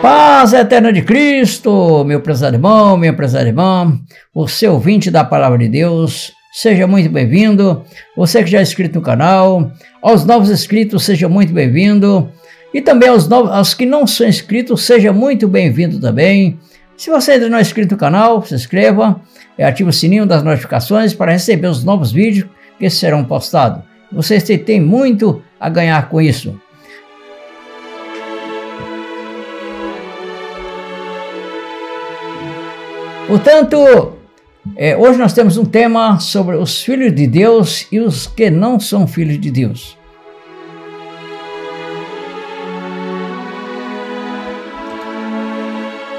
Paz eterna de Cristo, meu prezado irmão, minha prezada irmã, você ouvinte da Palavra de Deus, seja muito bem-vindo. Você que já é inscrito no canal, aos novos inscritos, seja muito bem-vindo. E também aos que não são inscritos, seja muito bem-vindo também. Se você ainda não é inscrito no canal, se inscreva e ative o sininho das notificações para receber os novos vídeos que serão postados. Você tem muito a ganhar com isso. Portanto, hoje nós temos um tema sobre os filhos de Deus e os que não são filhos de Deus.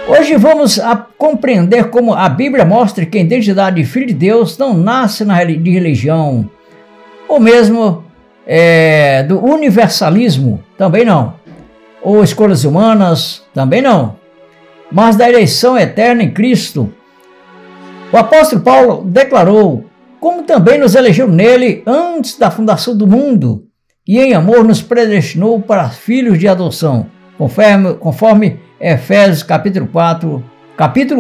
Hoje vamos compreender como a Bíblia mostra que a identidade de filho de Deus não nasce de religião, ou mesmo do universalismo, também não, ou escolhas humanas, também não, mas da eleição eterna em Cristo. O apóstolo Paulo declarou, como também nos elegeu nele antes da fundação do mundo, e em amor nos predestinou para filhos de adoção, conforme Efésios capítulo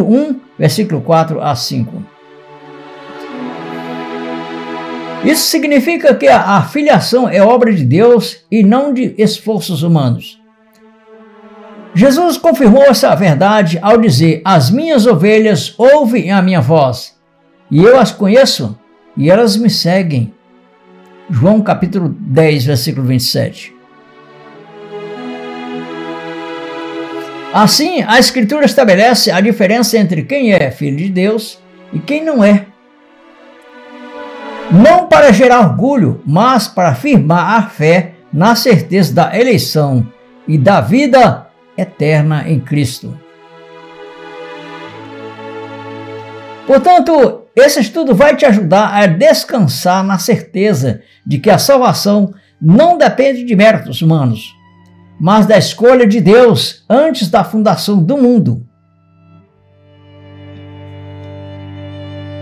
1, versículo 4 a 5. Isso significa que a filiação é obra de Deus e não de esforços humanos. Jesus confirmou essa verdade ao dizer: as minhas ovelhas ouvem a minha voz, e eu as conheço, e elas me seguem. João capítulo 10, versículo 27. Assim, a Escritura estabelece a diferença entre quem é filho de Deus e quem não é. Não para gerar orgulho, mas para afirmar a fé na certeza da eleição e da vida eterna em Cristo. Portanto, esse estudo vai te ajudar a descansar na certeza de que a salvação não depende de méritos humanos, mas da escolha de Deus antes da fundação do mundo.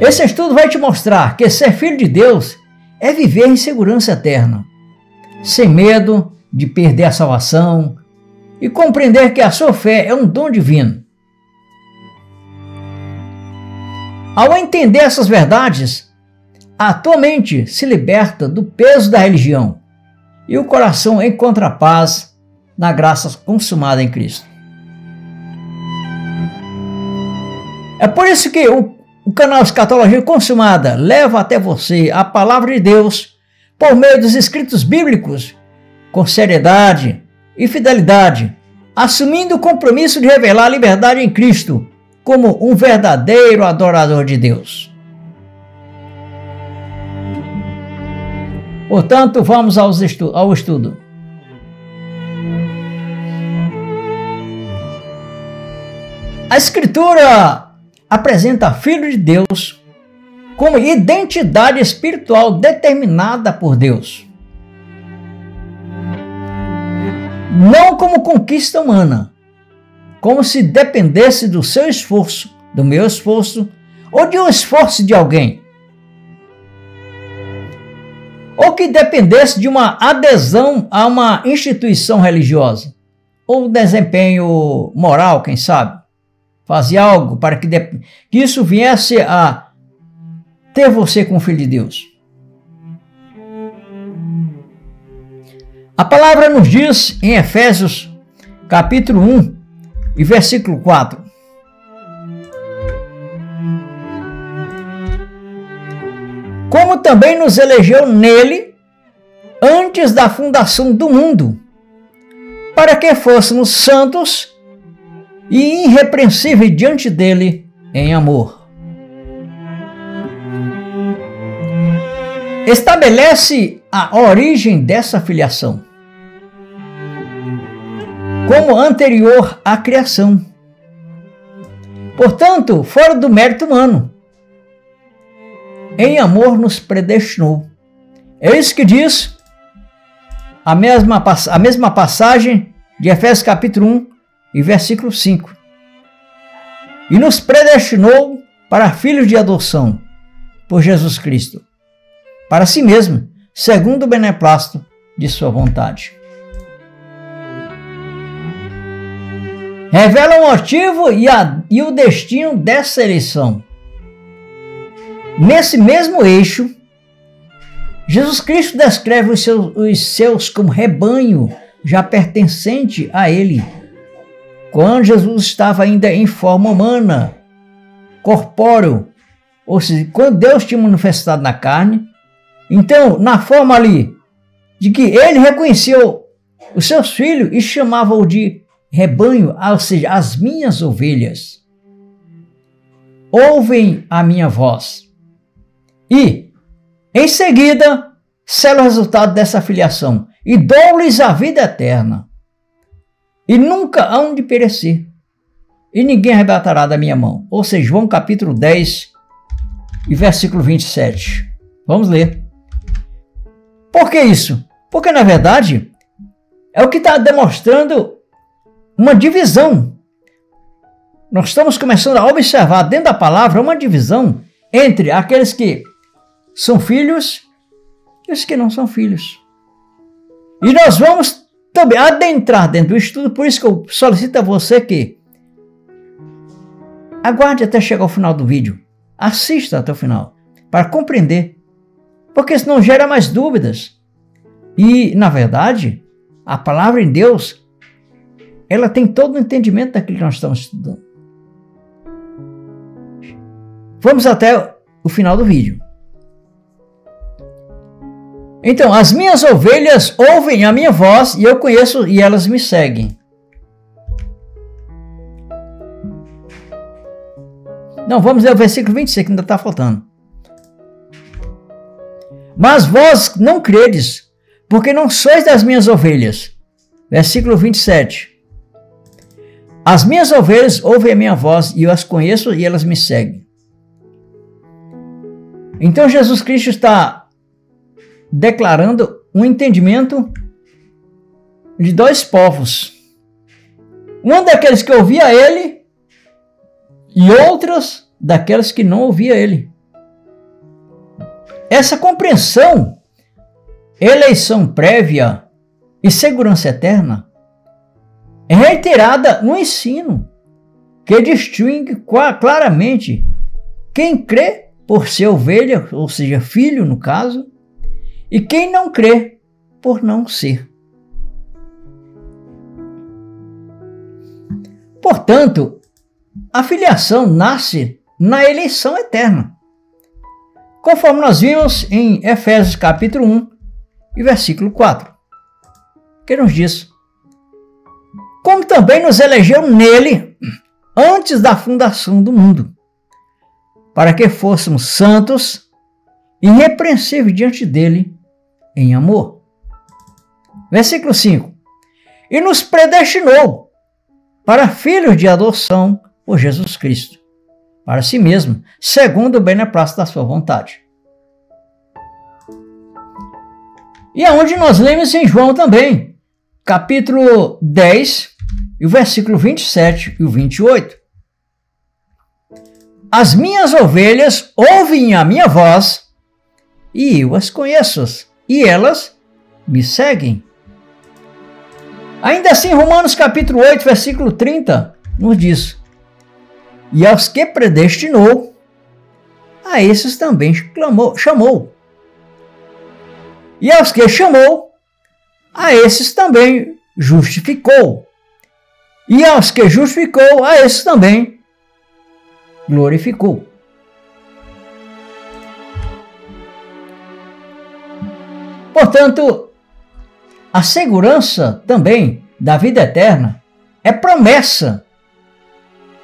Esse estudo vai te mostrar que ser filho de Deus é viver em segurança eterna, sem medo de perder a salvação, e compreender que a sua fé é um dom divino. Ao entender essas verdades, a tua mente se liberta do peso da religião e o coração encontra paz na graça consumada em Cristo. É por isso que o canal Escatologia Consumada leva até você a palavra de Deus por meio dos escritos bíblicos com seriedade e fidelidade, assumindo o compromisso de revelar a liberdade em Cristo como um verdadeiro adorador de Deus. Portanto, vamos ao estudo. A Escritura apresenta Filho de Deus como identidade espiritual determinada por Deus, não como conquista humana, como se dependesse do seu esforço, do meu esforço, ou de um esforço de alguém, ou que dependesse de uma adesão a uma instituição religiosa, ou desempenho moral, quem sabe, fazer algo para que isso viesse a ter você como filho de Deus. A palavra nos diz em Efésios capítulo 1 e versículo 4. Como também nos elegeu nele antes da fundação do mundo, para que fôssemos santos e irrepreensíveis diante dele em amor. Estabelece a origem dessa filiação como anterior à criação. Portanto, fora do mérito humano. Em amor nos predestinou. É isso que diz a mesma passagem de Efésios capítulo 1 e versículo 5. E nos predestinou para filhos de adoção por Jesus Cristo, para si mesmo, segundo o beneplácito de sua vontade. revela o motivo e o destino dessa eleição. Nesse mesmo eixo, Jesus Cristo descreve os seus como rebanho já pertencente a ele, quando Jesus estava ainda em forma humana, corpóreo, ou seja, quando Deus tinha manifestado na carne. Então, na forma ali de que ele reconheceu os seus filhos e chamava-o de rebanho, ou seja, as minhas ovelhas ouvem a minha voz. E, em seguida, selo o resultado dessa filiação e dou-lhes a vida eterna, e nunca hão de perecer, e ninguém arrebatará da minha mão. Ou seja, João capítulo 10 e versículo 27. Vamos ler. Por que isso? Porque, na verdade, é o que está demonstrando uma divisão. Nós estamos começando a observar dentro da palavra uma divisão entre aqueles que são filhos e os que não são filhos. E nós vamos também adentrar dentro do estudo, por isso que eu solicito a você que aguarde até chegar ao final do vídeo. Assista até o final, para compreender. Porque senão gera mais dúvidas. E, na verdade, a palavra em Deus, ela tem todo o entendimento daquilo que nós estamos estudando. Vamos até o final do vídeo. Então, as minhas ovelhas ouvem a minha voz e eu conheço e elas me seguem. Não, vamos ler o versículo 26 que ainda está faltando. Mas vós não credes, porque não sois das minhas ovelhas. Versículo 27. As minhas ovelhas ouvem a minha voz e eu as conheço e elas me seguem. Então Jesus Cristo está declarando um entendimento de dois povos. Um daqueles que ouvia ele e outros daqueles que não ouvia ele. Essa compreensão, eleição prévia e segurança eterna é reiterada no ensino, que distingue claramente quem crê por ser ovelha, ou seja, filho no caso, e quem não crê por não ser. Portanto, a filiação nasce na eleição eterna, conforme nós vimos em Efésios capítulo 1 e versículo 4, que nos diz: como também nos elegeu nele antes da fundação do mundo, para que fôssemos santos e irrepreensíveis diante dele em amor. Versículo 5. E nos predestinou para filhos de adoção por Jesus Cristo, para si mesmo, segundo o beneplácito da sua vontade. E aonde nós lemos em João também, capítulo 10, e o versículo 27 e o 28. As minhas ovelhas ouvem a minha voz, e eu as conheço, e elas me seguem. Ainda assim, Romanos capítulo 8, versículo 30, nos diz: e aos que predestinou, a esses também chamou. E aos que chamou, a esses também justificou. E aos que justificou, a esses também glorificou. Portanto, a segurança também da vida eterna é promessa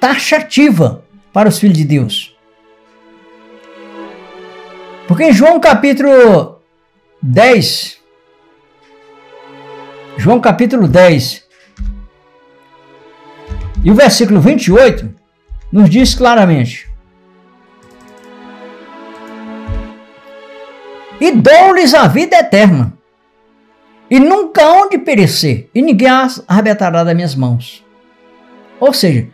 taxativa para os filhos de Deus. Porque em João capítulo 10, e o versículo 28, nos diz claramente: e dou-lhes a vida eterna, e nunca hão de perecer, e ninguém as arrebatará das minhas mãos. Ou seja,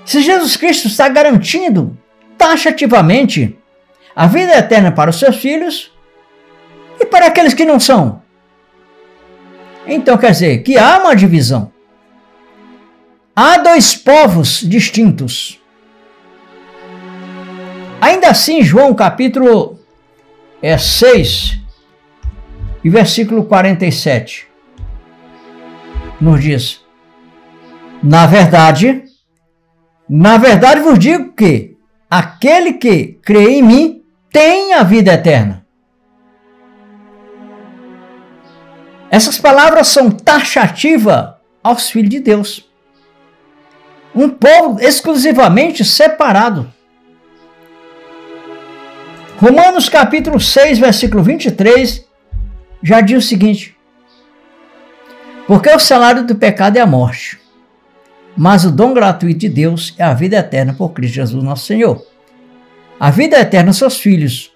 se Jesus Cristo está garantindo taxativamente a vida eterna para os seus filhos, e para aqueles que não são, então quer dizer que há uma divisão. há dois povos distintos. Ainda assim, João capítulo 6 e versículo 47 nos diz: na verdade vos digo que aquele que crê em mim tem a vida eterna. Essas palavras são taxativas aos filhos de Deus. Um povo exclusivamente separado. Romanos capítulo 6, versículo 23, já diz o seguinte: porque o salário do pecado é a morte, mas o dom gratuito de Deus é a vida eterna por Cristo Jesus nosso Senhor. A vida eterna são os filhos.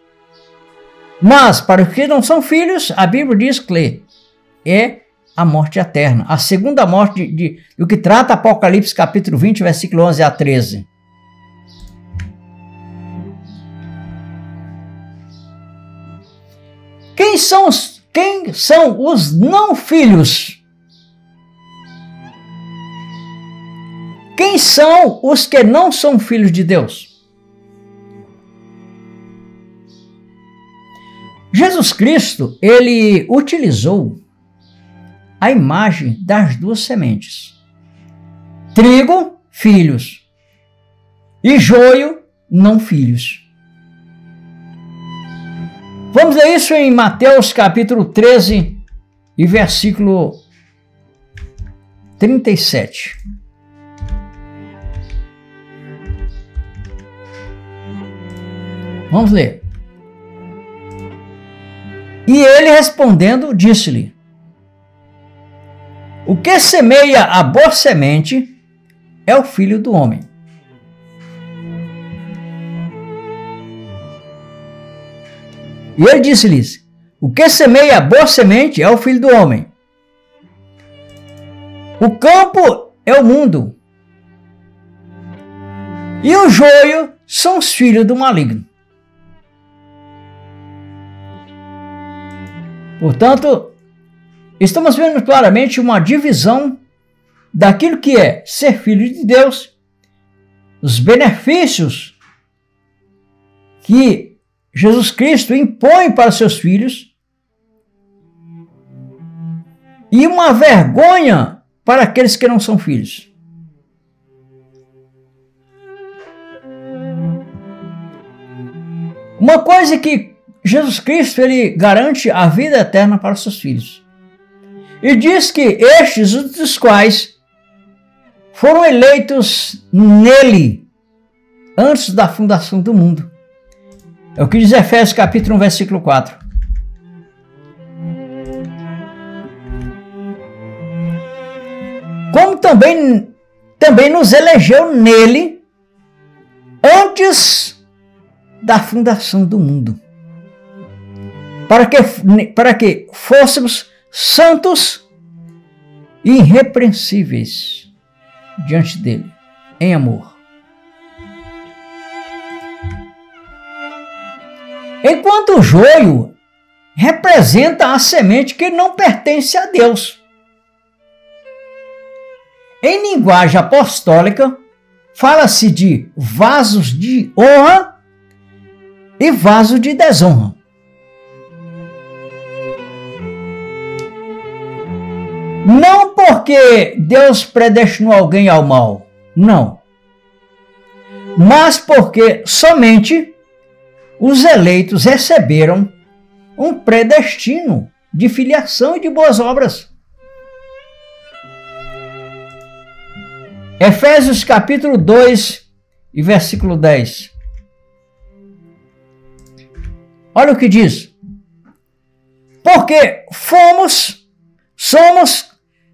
Mas para os que não são filhos, a Bíblia diz que é a morte eterna. A segunda morte do que trata Apocalipse capítulo 20, versículo 11 a 13. Quem são os não filhos? Quem são os que não são filhos de Deus? Jesus Cristo, ele utilizou a imagem das duas sementes. Trigo, filhos, e joio, não filhos. Vamos ler isso em Mateus capítulo 13 e versículo 37. Vamos ler. E ele respondendo, disse-lhe: o que semeia a boa semente é o filho do homem. E ele disse-lhes: o que semeia a boa semente é o filho do homem. O campo é o mundo, e o joio são os filhos do maligno. Portanto, estamos vendo claramente uma divisão daquilo que é ser filho de Deus, os benefícios que Jesus Cristo impõe para seus filhos e uma vergonha para aqueles que não são filhos. Uma coisa que Jesus Cristo, ele garante a vida eterna para os seus filhos. E diz que estes, dos quais foram eleitos nele antes da fundação do mundo. É o que diz Efésios capítulo 1, versículo 4. Como também nos elegeu nele antes da fundação do mundo, para que fôssemos santos e irrepreensíveis diante dele, em amor. Enquanto o joio representa a semente que não pertence a Deus. Em linguagem apostólica, fala-se de vasos de honra e vasos de desonra. Não porque Deus predestinou alguém ao mal, não. Mas porque somente os eleitos receberam um predestino de filiação e de boas obras. Efésios capítulo 2 e versículo 10. Olha o que diz. Porque somos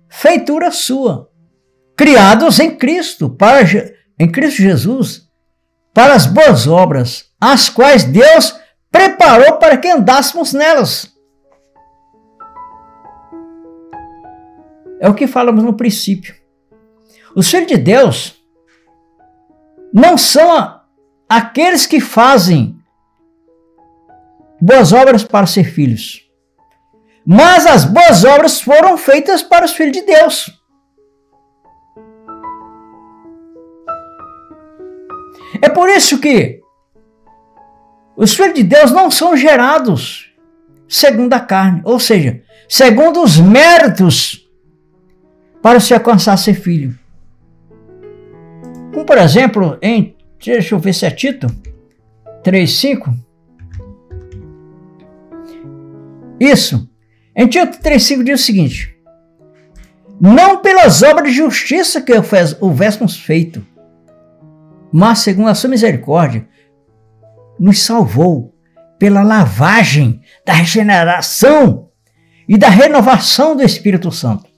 feitura sua, criados em Cristo Jesus, para as boas obras, as quais Deus preparou para que andássemos nelas. É o que falamos no princípio. Os filhos de Deus não são aqueles que fazem boas obras para ser filhos, mas as boas obras foram feitas para os filhos de Deus. É por isso que os filhos de Deus não são gerados segundo a carne, ou seja, segundo os méritos para se alcançar ser filho. Como por exemplo, deixa eu ver se é Tito 3,5. Isso. Em Tito 3,5 diz o seguinte: não pelas obras de justiça que houvéssemos feito, mas segundo a sua misericórdia, nos salvou pela lavagem da regeneração e da renovação do Espírito Santo.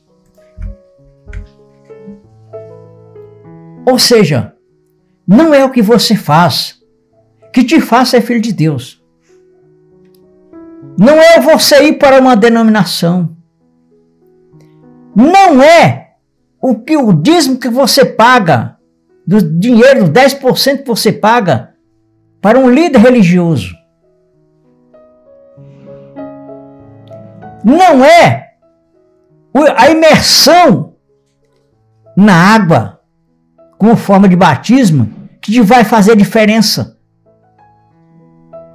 Ou seja, não é o que você faz que te faz ser filho de Deus. Não é você ir para uma denominação. Não é o dízimo que você paga, do dinheiro, 10% que você paga para um líder religioso. Não é a imersão na água como forma de batismo que vai fazer diferença.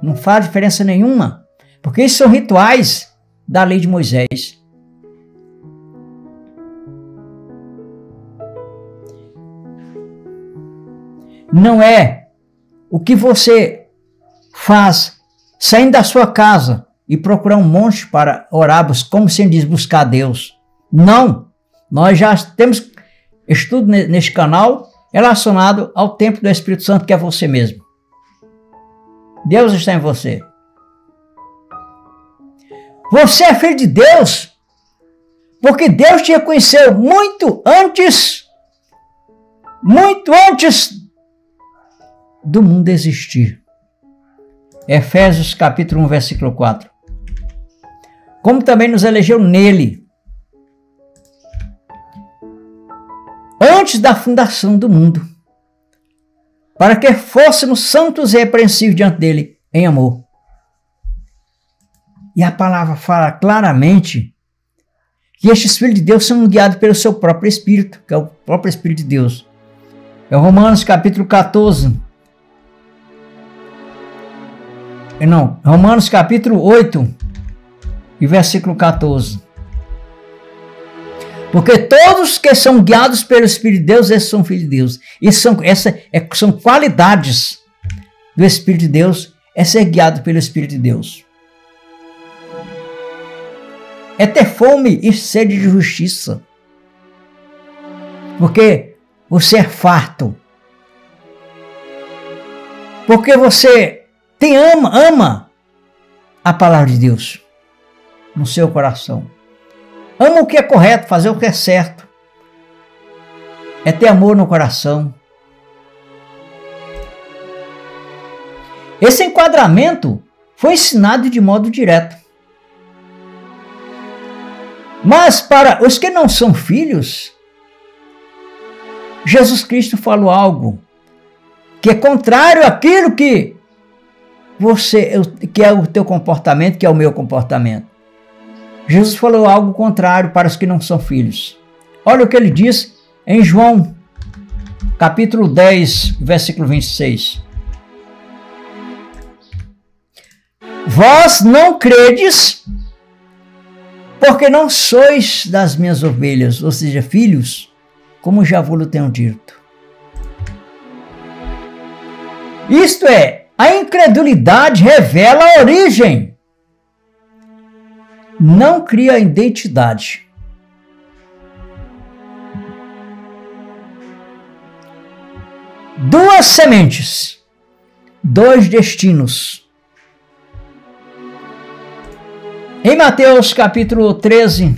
Não faz diferença nenhuma, porque isso são rituais da lei de Moisés. Não é o que você faz saindo da sua casa e procurar um monte para orar, como se diz, buscar Deus. Não. Nós já temos estudo neste canal relacionado ao templo do Espírito Santo, que é você mesmo. Deus está em você. Você é filho de Deus porque Deus te reconheceu muito antes do mundo existir. Efésios capítulo 1, versículo 4. Como também nos elegeu nele, antes da fundação do mundo, para que fôssemos santos e irrepreensíveis diante dele em amor. E a palavra fala claramente que estes filhos de Deus são guiados pelo seu próprio Espírito, que é o próprio Espírito de Deus. É Romanos capítulo 14. Romanos capítulo 8 e versículo 14. Porque todos que são guiados pelo Espírito de Deus, esses são filhos de Deus. São qualidades do Espírito de Deus, é ser guiado pelo Espírito de Deus. É ter fome e sede de justiça. Porque você é farto. Porque você ama a palavra de Deus no seu coração. Ama o que é correto, fazer o que é certo. É ter amor no coração. Esse enquadramento foi ensinado de modo direto. Mas para os que não são filhos, Jesus Cristo falou algo que é contrário àquilo que é o teu comportamento, que é o meu comportamento. Jesus falou algo contrário para os que não são filhos. Olha o que ele diz em João, capítulo 10, versículo 26. Vós não credes, porque não sois das minhas ovelhas, ou seja, filhos, como já vos tenho dito. Isto é, a incredulidade revela a origem, não cria identidade. Duas sementes, dois destinos. Em Mateus capítulo 13,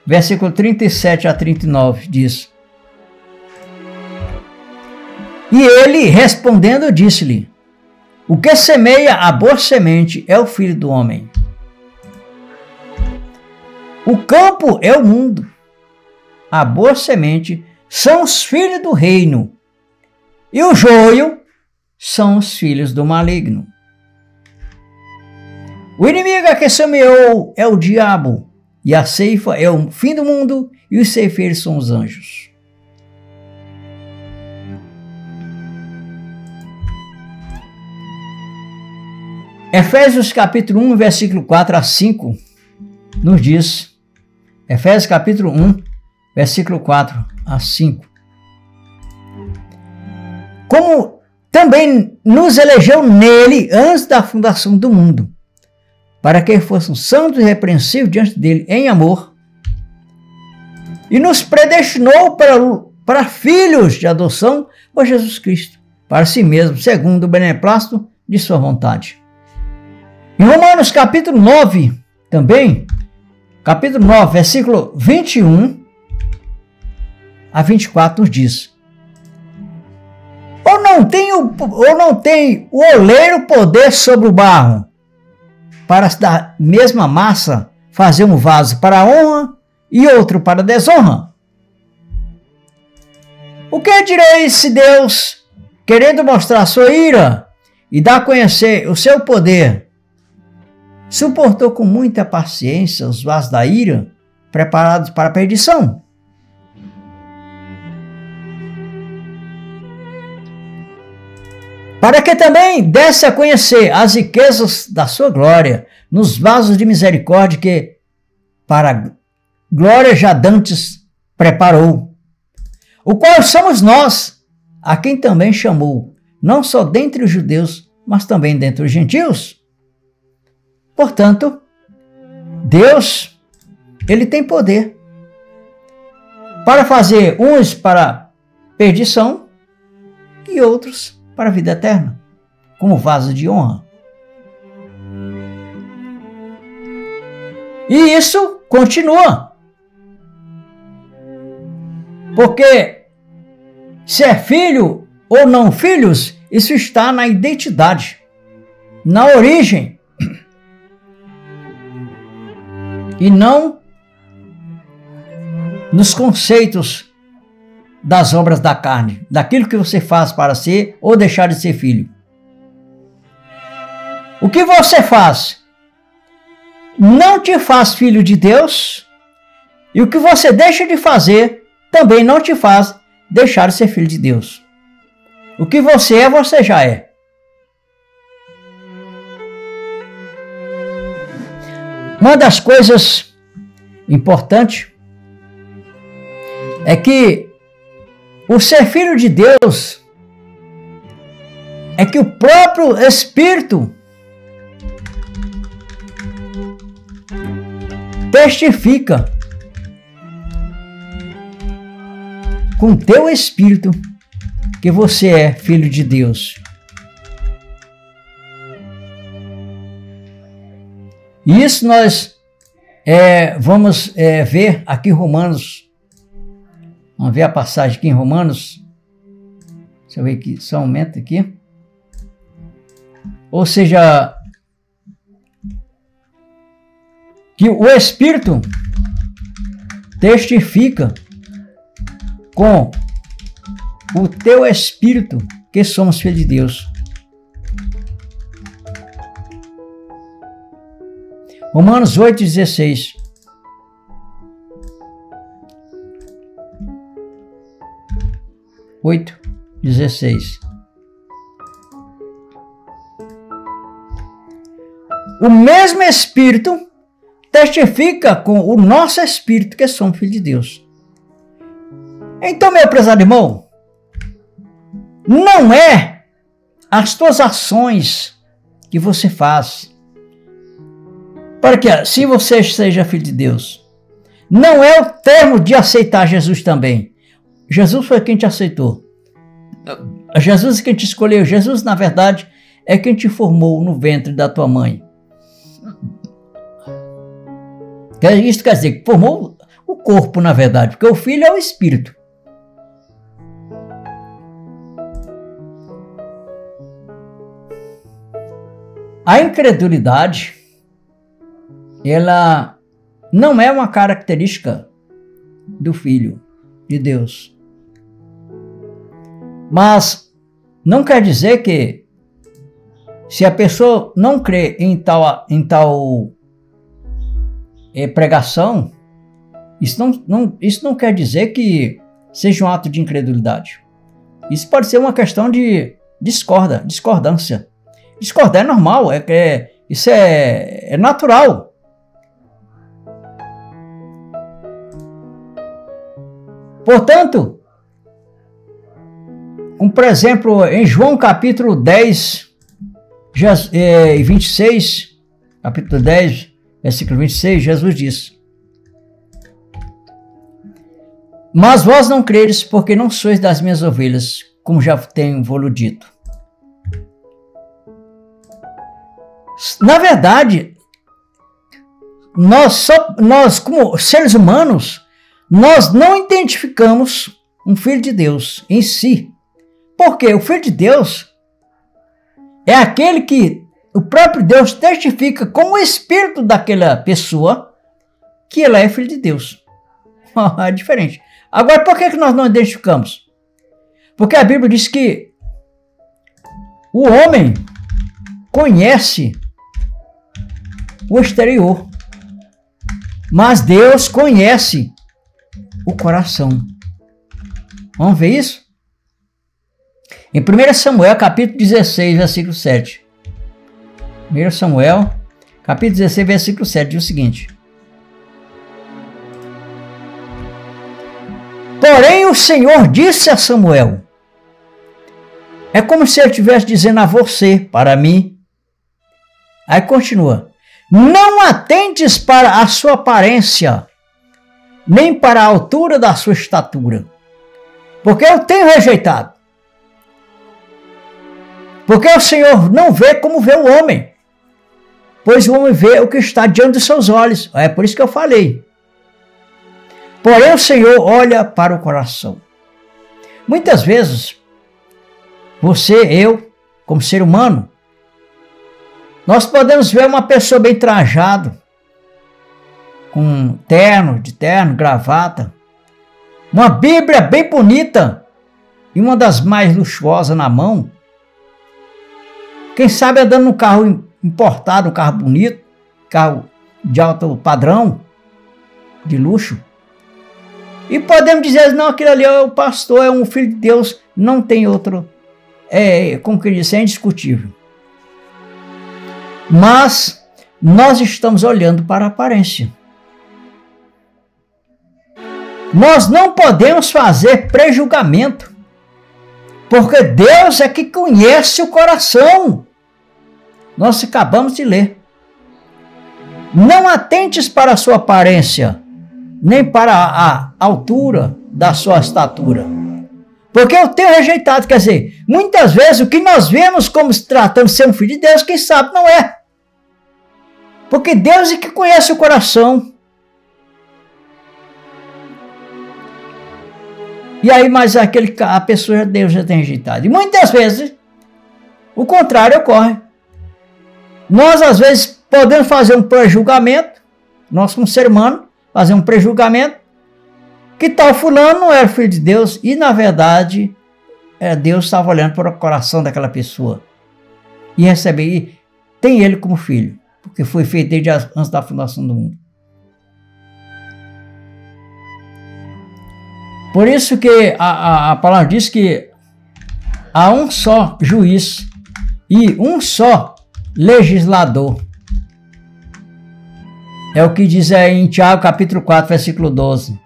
versículo 37 a 39, diz: E ele, respondendo, disse-lhe: O que semeia a boa semente é o Filho do Homem. O campo é o mundo. A boa semente são os filhos do reino. E o joio são os filhos do maligno. O inimigo a que semeou é o diabo, e a ceifa é o fim do mundo, e os ceifeiros são os anjos. Efésios capítulo 1, versículo 4 a 5, nos diz, Efésios capítulo 1, versículo 4 a 5. Como também nos elegeu nele antes da fundação do mundo, para que fossem santos e irrepreensíveis diante dele em amor, e nos predestinou para filhos de adoção por Jesus Cristo, para si mesmo, segundo o beneplácito de sua vontade. Em Romanos capítulo 9, também, capítulo 9, versículo 21 a 24 nos diz: Ou não tem o oleiro poder sobre o barro, para da mesma massa fazer um vaso para a honra e outro para a desonra? O que direis se Deus, querendo mostrar sua ira e dar a conhecer o seu poder, suportou com muita paciência os vasos da ira preparados para a perdição? Para que também desse a conhecer as riquezas da sua glória nos vasos de misericórdia que para a glória já dantes preparou, o qual somos nós, a quem também chamou, não só dentre os judeus, mas também dentre os gentios. Portanto, Deus, ele tem poder para fazer uns para perdição e outros para a vida eterna, como vaso de honra. E isso continua. Porque se é filho ou não filhos, isso está na identidade, na origem, e não nos conceitos das obras da carne, daquilo que você faz para ser ou deixar de ser filho. O que você faz não te faz filho de Deus, e o que você deixa de fazer também não te faz deixar de ser filho de Deus. O que você é, você já é. Uma das coisas importantes é que o ser filho de Deus é que o próprio Espírito testifica com teu espírito que você é filho de Deus. E isso nós vamos ver aqui em Romanos. Vamos ver a passagem aqui em Romanos. Deixa eu ver aqui, só aumenta aqui. Ou seja, que o Espírito testifica com o teu espírito que somos filhos de Deus. Romanos 8,16. O mesmo Espírito testifica com o nosso espírito que somos filhos de Deus. Então, meu prezado irmão, não é as tuas ações que você faz para que se você seja filho de Deus. Não é o termo de aceitar Jesus também. Jesus foi quem te aceitou. Jesus é quem te escolheu. Jesus, na verdade, é quem te formou no ventre da tua mãe. Isso quer dizer que formou o corpo, na verdade, porque o filho é o espírito. A incredulidade, ela não é uma característica do Filho de Deus. Mas não quer dizer que se a pessoa não crê em tal pregação, isso não quer dizer que seja um ato de incredulidade. Isso pode ser uma questão de discordância Discordar é normal, isso é natural. Portanto, como por exemplo, em João capítulo 10, 26, capítulo 10, versículo 26, Jesus diz: mas vós não credes, porque não sois das minhas ovelhas, como já tenho vos dito. Na verdade, nós como seres humanos, nós não identificamos um filho de Deus em si. Porque o filho de Deus é aquele que o próprio Deus testifica com o espírito daquela pessoa que ela é filho de Deus. É diferente. Agora, por que nós não identificamos? Porque a Bíblia diz que o homem conhece o exterior, mas Deus conhece o coração. Vamos ver isso? Em 1 Samuel, capítulo 16, versículo 7. 1 Samuel, capítulo 16, versículo 7, diz o seguinte: porém o Senhor disse a Samuel, é como se ele estivesse dizendo a você, para mim. Aí continua: não atentes para a sua aparência, nem para a altura da sua estatura, porque eu tenho rejeitado. Porque o Senhor não vê como vê o homem, pois o homem vê o que está diante dos seus olhos. É por isso que eu falei. Porém o Senhor olha para o coração. Muitas vezes, você, eu, como ser humano, nós podemos ver uma pessoa bem trajada, com de terno, gravata, uma Bíblia bem bonita e uma das mais luxuosas na mão. Quem sabe andando num carro importado, um carro bonito, carro de alto padrão, de luxo. E podemos dizer, não, aquele ali é o pastor, é um filho de Deus, não tem outro. Como que diz, é indiscutível. Mas nós estamos olhando para a aparência. Nós não podemos fazer prejulgamento, porque Deus é que conhece o coração. Nós acabamos de ler. Não atentes para a sua aparência, nem para a altura da sua estatura. Porque eu tenho rejeitado, quer dizer, muitas vezes o que nós vemos como se tratando de ser um filho de Deus, quem sabe não é. Porque Deus é que conhece o coração. E aí, mas a pessoa, Deus já tem rejeitado. E muitas vezes, o contrário ocorre. Nós, às vezes, podemos fazer um prejulgamento, nós como ser humano, fazer um prejulgamento, que tal fulano não era filho de Deus, e na verdade, Deus estava olhando para o coração daquela pessoa. E tem ele como filho, porque foi feito desde antes da fundação do mundo. Por isso que a palavra diz que há um só juiz e um só legislador. É o que diz aí em Tiago capítulo 4, versículo 12.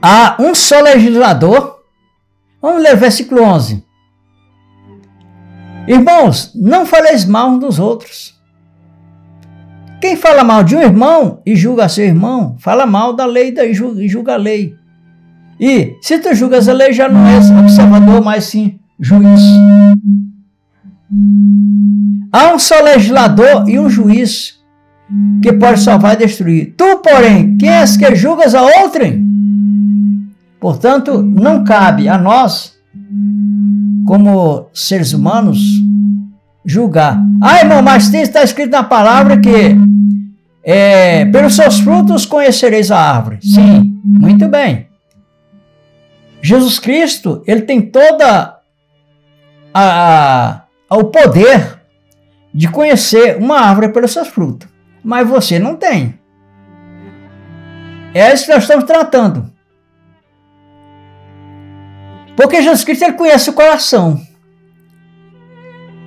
Há um só legislador. Vamos ler o versículo 11. Irmãos, não faleis mal uns dos outros. Quem fala mal de um irmão e julga seu irmão, fala mal da lei e julga a lei. E se tu julgas a lei, já não és observador, mas sim juiz. Há um só legislador e um juiz que pode salvar e destruir. Tu, porém, quem és que julgas a outrem? Portanto, não cabe a nós, como seres humanos, julgar. Irmão, mas está escrito na palavra que pelos seus frutos conhecereis a árvore. Sim, muito bem. Jesus Cristo, ele tem toda o poder de conhecer uma árvore pelos seus frutos. Mas você não tem. É isso que nós estamos tratando. Porque Jesus Cristo ele conhece o coração.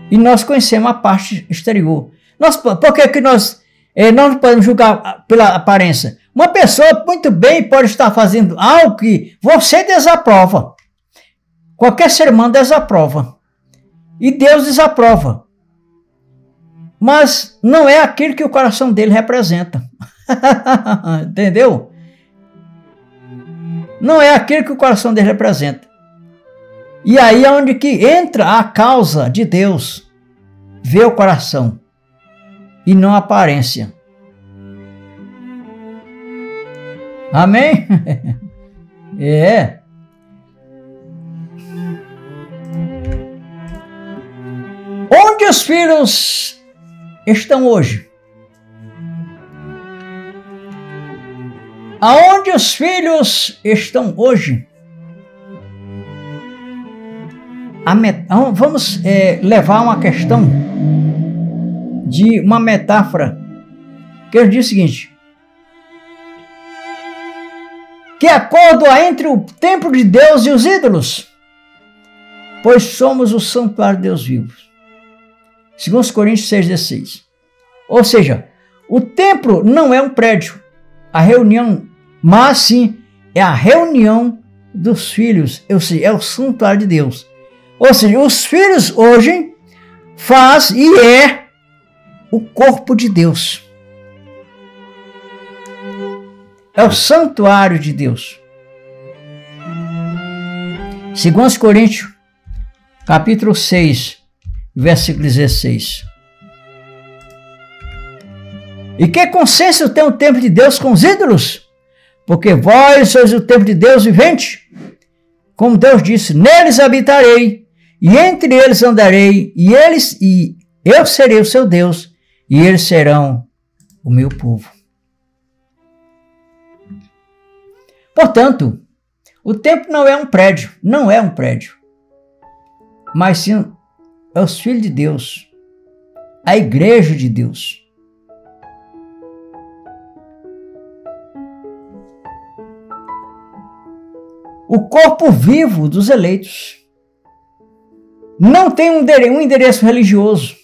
E nós conhecemos a parte exterior. Por que nós não podemos julgar pela aparência? Uma pessoa muito bem pode estar fazendo algo que você desaprova. Qualquer ser humano desaprova. E Deus desaprova. Mas não é aquilo que o coração dele representa. Entendeu? Não é aquilo que o coração dele representa. E aí é onde que entra a causa de Deus. Ver o coração. E não a aparência. Amém? É. Onde os filhos estão hoje? Aonde os filhos estão hoje? Vamos levar uma questão de uma metáfora que eu diz o seguinte: que acordo há entre o templo de Deus e os ídolos? Pois somos o santuário de Deus vivo. 2 Coríntios 6,16. Ou seja, o templo não é um prédio, a reunião, mas sim é a reunião dos filhos, ou seja, é o santuário de Deus. Ou seja, os filhos hoje faz e é o corpo de Deus. É o santuário de Deus. 2 Coríntios, capítulo 6, versículo 16. E que consciência tem o templo de Deus com os ídolos? Porque vós sois o templo de Deus vivente. Como Deus disse, neles habitarei, e entre eles andarei, e eu serei o seu Deus, e eles serão o meu povo. Portanto, o templo não é um prédio, mas sim é os filhos de Deus, a igreja de Deus. O corpo vivo dos eleitos não tem um endereço religioso.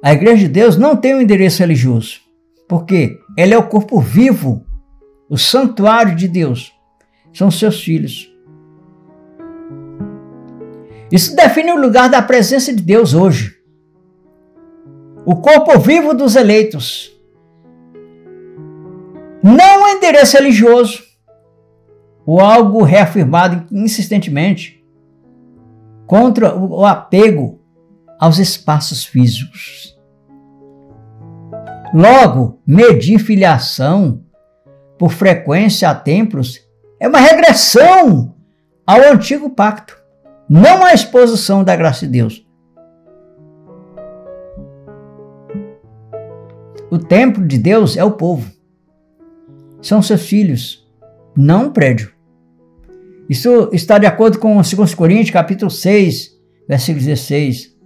A igreja de Deus não tem um endereço religioso, porque ela é o corpo vivo, o santuário de Deus. São seus filhos. Isso define o lugar da presença de Deus hoje. O corpo vivo dos eleitos. Não um endereço religioso, ou algo reafirmado insistentemente contra o apego aos espaços físicos. Logo, medir filiação por frequência a templos é uma regressão ao antigo pacto, não a exposição da graça de Deus. O templo de Deus é o povo. São seus filhos, não um prédio. Isso está de acordo com 2 Coríntios, capítulo 6, versículo 16.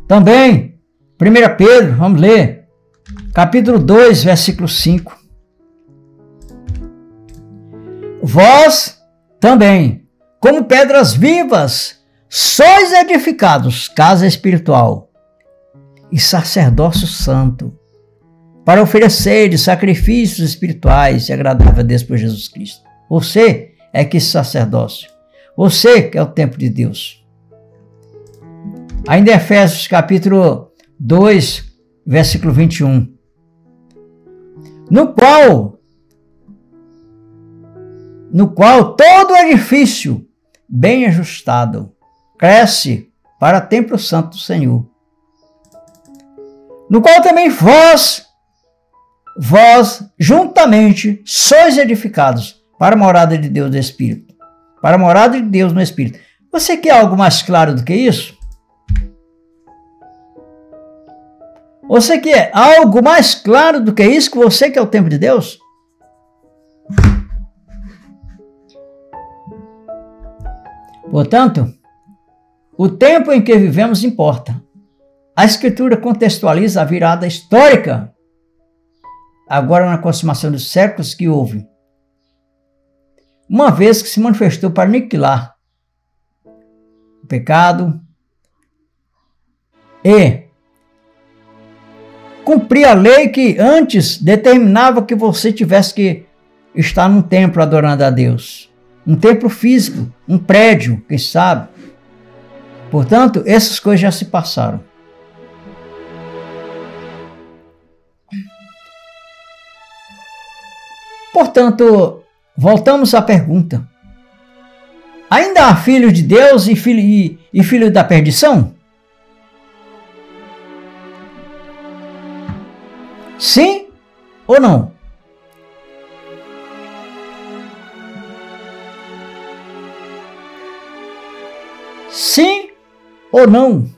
Também, 1 Pedro, vamos ler, capítulo 2, versículo 5. Vós também, como pedras vivas, sois edificados, casa espiritual e sacerdócio santo, para oferecer sacrifícios espirituais e agradáveis a Deus por Jesus Cristo. Você é que esse sacerdócio. Você que é o templo de Deus. Ainda em Efésios capítulo 2, versículo 21. No qual todo edifício bem ajustado cresce para templo santo do Senhor. No qual também vós juntamente sois edificados para a morada de Deus no Espírito. Para a morada de Deus no Espírito. Você quer algo mais claro do que isso? Você quer algo mais claro do que isso, que você que é o templo de Deus? Portanto, o tempo em que vivemos importa. A Escritura contextualiza a virada histórica, agora na consumação dos séculos que houve, uma vez que se manifestou para aniquilar o pecado, e cumprir a lei que antes determinava que você tivesse que estar num templo adorando a Deus. Um templo físico, um prédio, quem sabe. Portanto, essas coisas já se passaram. Portanto, voltamos à pergunta. Ainda há filhos de Deus e filhos da perdição? Sim ou não? Sim ou não?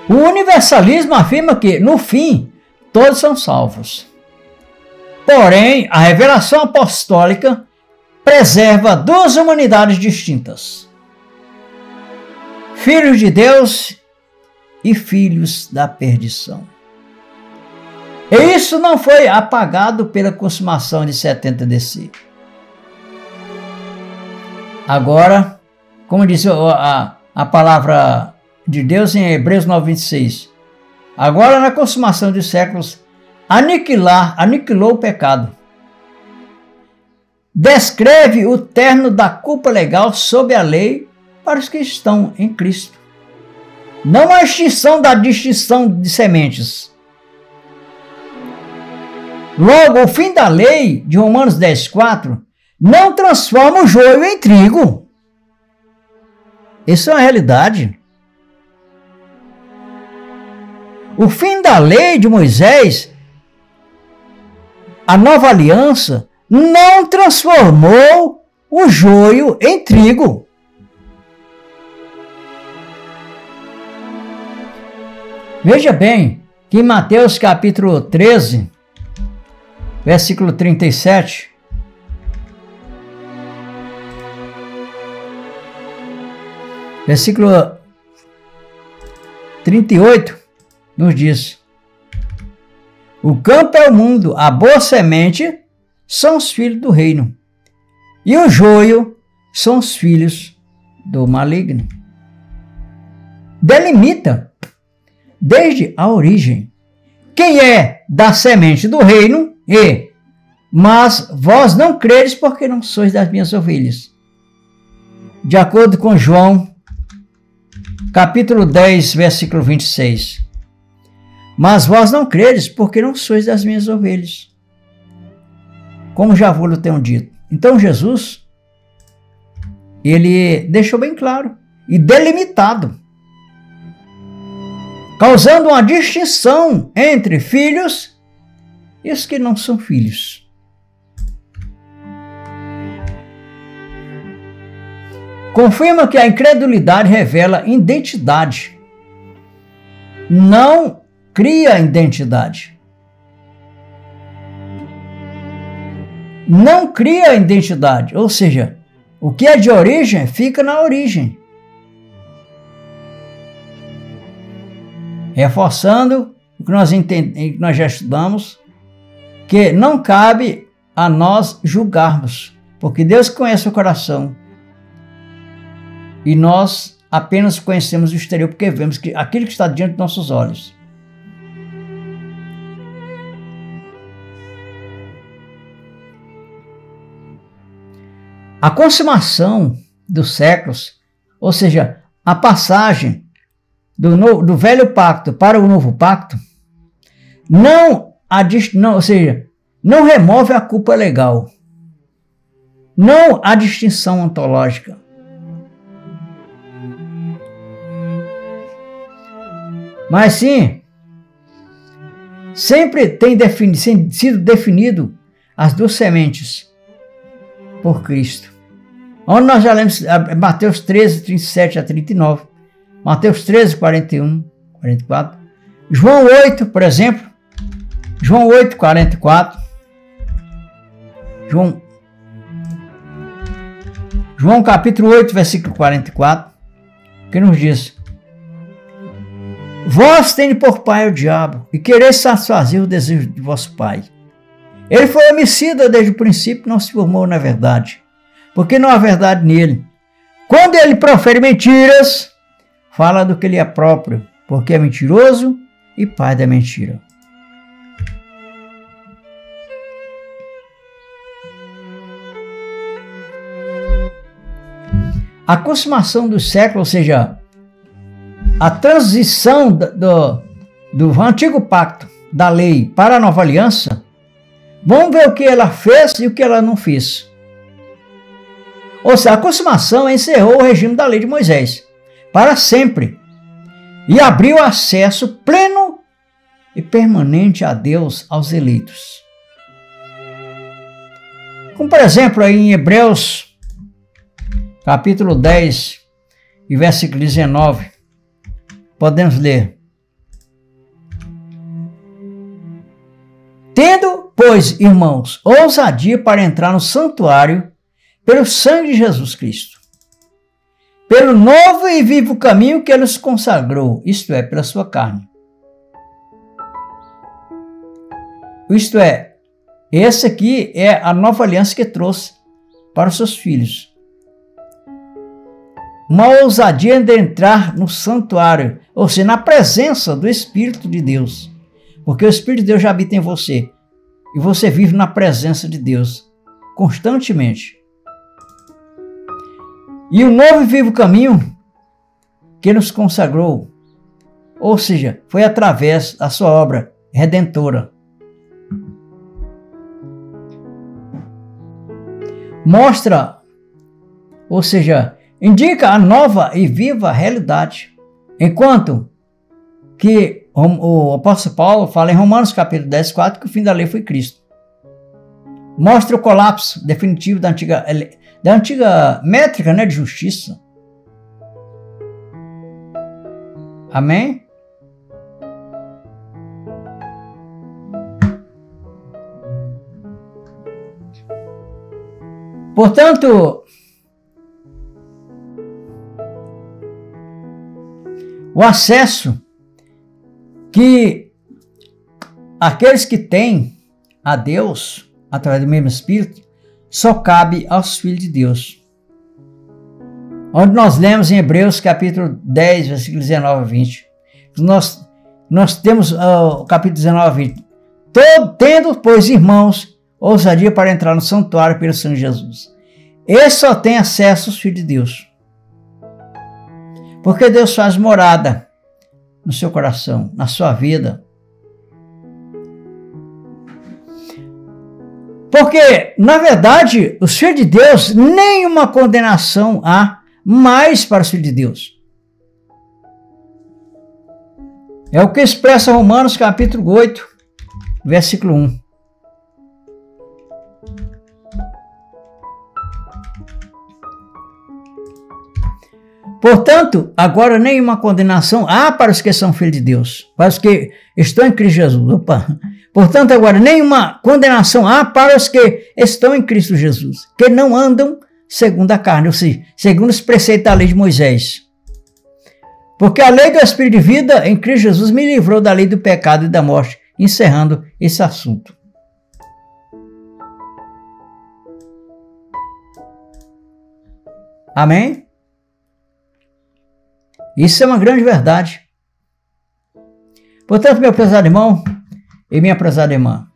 O universalismo afirma que, no fim, todos são salvos. Porém, a revelação apostólica preserva duas humanidades distintas: filhos de Deus e filhos da perdição. E isso não foi apagado pela consumação de 70 DC. Agora, como diz a palavra de Deus em Hebreus 9:26, agora na consumação dos séculos, aniquilou o pecado. Descreve o término da culpa legal sob a lei para os que estão em Cristo. Não a extinção da distinção de sementes. Logo, o fim da lei de Romanos 10:4 não transforma o joio em trigo. Isso é uma realidade. O fim da lei de Moisés, a nova aliança, não transformou o joio em trigo. Veja bem que em Mateus capítulo 13, versículo 37, versículo 38, nos diz: o campo é o mundo, a boa semente são os filhos do reino, e o joio são os filhos do maligno. Delimita desde a origem quem é da semente do reino mas vós não credes porque não sois das minhas ovelhas. De acordo com João, capítulo 10, versículo 26. Mas vós não credes porque não sois das minhas ovelhas. Como já vos tenho dito. Então Jesus, ele deixou bem claro e delimitado, causando uma distinção entre filhos e os que não são filhos. Confirma que a incredulidade revela identidade, não cria identidade. Não cria identidade, ou seja, o que é de origem fica na origem. Reforçando o que nós já estudamos, que não cabe a nós julgarmos, porque Deus conhece o coração. E nós apenas conhecemos o exterior porque vemos que aquilo que está diante de nossos olhos. A consumação dos séculos, ou seja, a passagem do velho pacto para o novo pacto, não remove a culpa legal, não a distinção ontológica. Mas sim, sempre tem sido definido as duas sementes por Cristo. Onde nós já lemos Mateus 13, 37 a 39, Mateus 13, 41, 44, João 8, por exemplo, João 8, 44, João capítulo 8, versículo 44, que nos diz: vós tendes por pai o diabo, e quereis satisfazer o desejo de vosso pai. Ele foi homicida desde o princípio, não se formou na verdade, porque não há verdade nele. Quando ele profere mentiras, fala do que ele é próprio, porque é mentiroso e pai da mentira. A consumação do século, ou seja, a transição do antigo pacto, da lei, para a nova aliança, vamos ver o que ela fez e o que ela não fez. Ou seja, a consumação encerrou o regime da lei de Moisés, para sempre, e abriu acesso pleno e permanente a Deus aos eleitos. Como por exemplo, aí em Hebreus, capítulo 10, e versículo 19, podemos ler: Tendo, pois, irmãos, ousadia para entrar no santuário pelo sangue de Jesus Cristo, pelo novo e vivo caminho que ele nos consagrou, isto é, pela sua carne. Isto é, essa aqui é a nova aliança que trouxe para os seus filhos. Uma ousadia de entrar no santuário, ou seja, na presença do Espírito de Deus. Porque o Espírito de Deus já habita em você. E você vive na presença de Deus constantemente. E o novo e vivo caminho que nos consagrou, ou seja, foi através da sua obra redentora. Mostra, ou seja, indica a nova e viva realidade. Enquanto que o apóstolo Paulo fala em Romanos capítulo 10, 4, que o fim da lei foi Cristo. Mostra o colapso definitivo da antiga métrica, né, de justiça. Amém? Portanto, o acesso que aqueles que têm a Deus, através do mesmo Espírito, só cabe aos filhos de Deus. Onde nós lemos em Hebreus capítulo 10, versículo 19 a 20. Nós temos o capítulo 19 a 20. Tendo, pois, irmãos, ousadia para entrar no santuário pelo sangue de Jesus. Esse só tem acesso aos filhos de Deus. Porque Deus faz morada no seu coração, na sua vida. Porque, na verdade, os filhos de Deus, nenhuma condenação há mais para os filhos de Deus. É o que expressa Romanos capítulo 8, versículo 1. Portanto, agora nenhuma condenação há para os que são filhos de Deus, para os que estão em Cristo Jesus. Portanto, agora nenhuma condenação há para os que estão em Cristo Jesus, que não andam segundo a carne, ou seja, segundo os preceitos da lei de Moisés. Porque a lei do Espírito de vida em Cristo Jesus me livrou da lei do pecado e da morte, encerrando esse assunto. Amém? Isso é uma grande verdade. Portanto, meu prezado irmão e minha prezada irmã,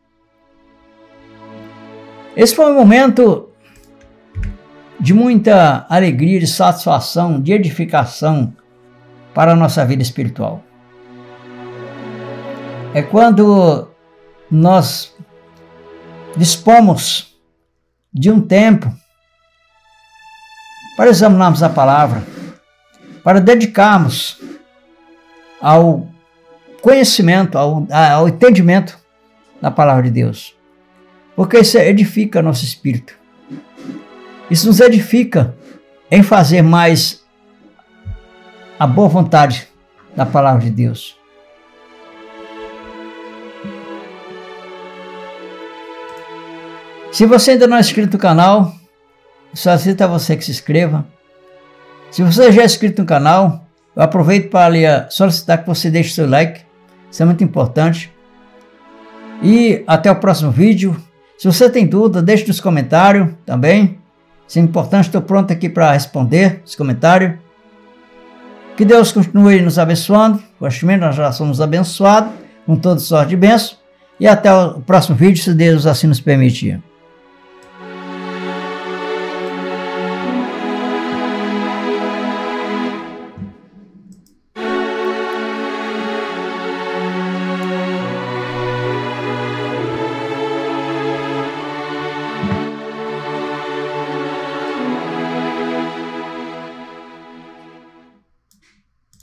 esse foi um momento de muita alegria, de satisfação, de edificação para a nossa vida espiritual. É quando nós dispomos de um tempo para examinarmos a palavra, para dedicarmos ao conhecimento, ao entendimento da palavra de Deus. Porque isso edifica nosso espírito. Isso nos edifica em fazer mais a boa vontade da palavra de Deus. Se você ainda não é inscrito no canal, solicito a você que se inscreva. Se você já é inscrito no canal, eu aproveito para solicitar que você deixe seu like. Isso é muito importante. E até o próximo vídeo. Se você tem dúvida, deixe nos comentários também. Isso é importante, estou pronto aqui para responder esse comentário. Que Deus continue nos abençoando. Gostamente, nós já somos abençoados com toda sorte de bênção. E até o próximo vídeo, se Deus assim nos permitir.